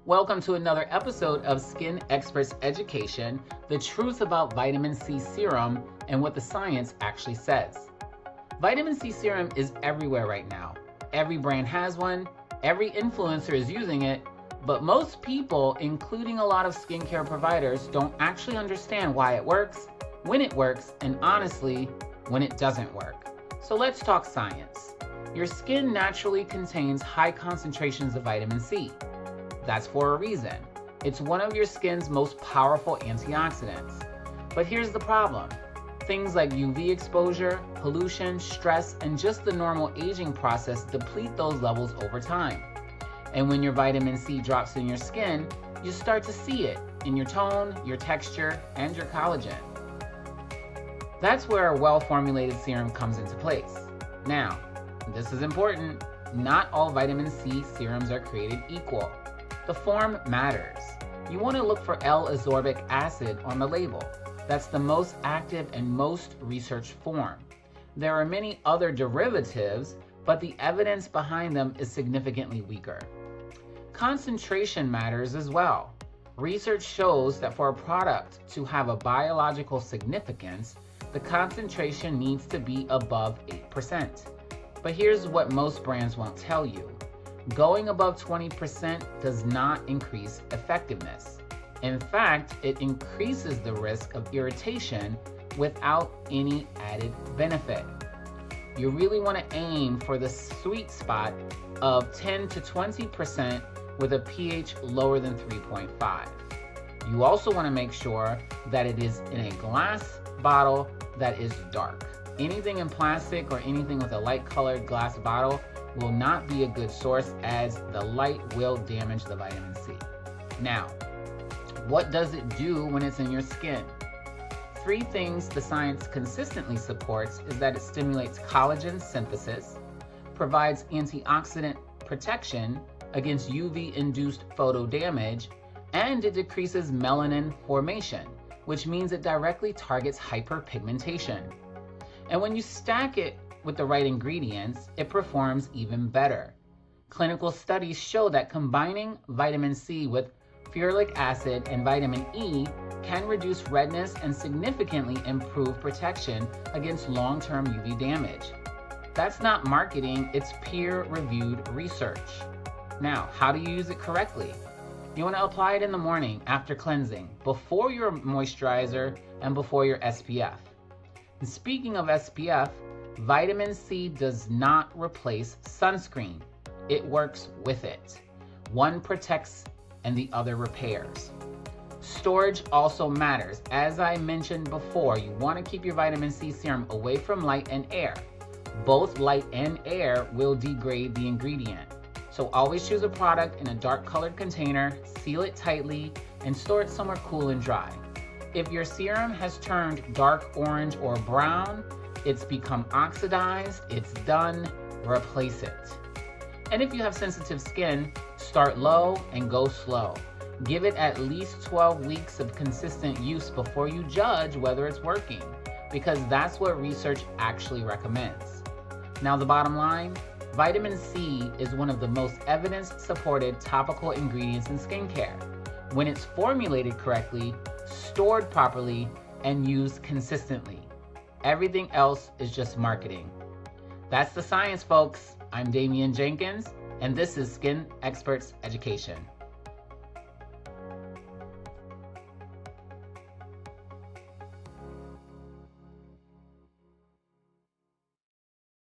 Welcome to another episode of Skin Experts Education, the truth about vitamin C serum and what the science actually says. Vitamin C serum is everywhere right now. Every brand has one, every influencer is using it, but most people, including a lot of skincare providers, don't actually understand why it works, and honestly, when it doesn't work. So let's talk science. Your skin naturally contains high concentrations of vitamin C. That's for a reason. It's one of your skin's most powerful antioxidants. But here's the problem. Things like UV exposure, pollution, stress, and just the normal aging process deplete those levels over time. And when your vitamin C drops in your skin, you start to see it in your tone, your texture, and your collagen. That's where a well-formulated serum comes into place. Now, this is important. Not all vitamin C serums are created equal. The form matters. You want to look for L-ascorbic acid on the label. That's the most active and most researched form. There are many other derivatives, but the evidence behind them is significantly weaker. Concentration matters as well. Research shows that for a product to have a biological significance, the concentration needs to be above 8%. But here's what most brands won't tell you. Going above 20% does not increase effectiveness. In fact, it increases the risk of irritation without any added benefit. You really want to aim for the sweet spot of 10 to 20% with a pH lower than 3.5. You also want to make sure that it is in a glass bottle that is dark. Anything in plastic or anything with a light colored glass bottle will not be a good source, as the light will damage the vitamin C. Now, what does it do when it's in your skin? 3 things the science consistently supports is that it stimulates collagen synthesis, provides antioxidant protection against UV-induced photo damage, and it decreases melanin formation, which means it directly targets hyperpigmentation. And when you stack it with the right ingredients, it performs even better. Clinical studies show that combining vitamin C with ferulic acid and vitamin E can reduce redness and significantly improve protection against long-term UV damage. That's not marketing, it's peer-reviewed research. Now, how do you use it correctly? You want to apply it in the morning after cleansing, before your moisturizer, and before your SPF. And speaking of SPF, vitamin C does not replace sunscreen. It works with it. One protects and the other repairs. Storage also matters. As I mentioned before, you want to keep your vitamin C serum away from light and air. Both light and air will degrade the ingredient. So always choose a product in a dark colored container, seal it tightly, and store it somewhere cool and dry. If your serum has turned dark orange or brown, it's become oxidized, it's done, replace it. And if you have sensitive skin, start low and go slow. Give it at least 12 weeks of consistent use before you judge whether it's working, because that's what research actually recommends. Now the bottom line, vitamin C is one of the most evidence-supported topical ingredients in skincare. When it's formulated correctly, stored properly, and used consistently. Everything else is just marketing. That's the science, folks. I'm Damian Jenkins, and this is Skin Experts Education.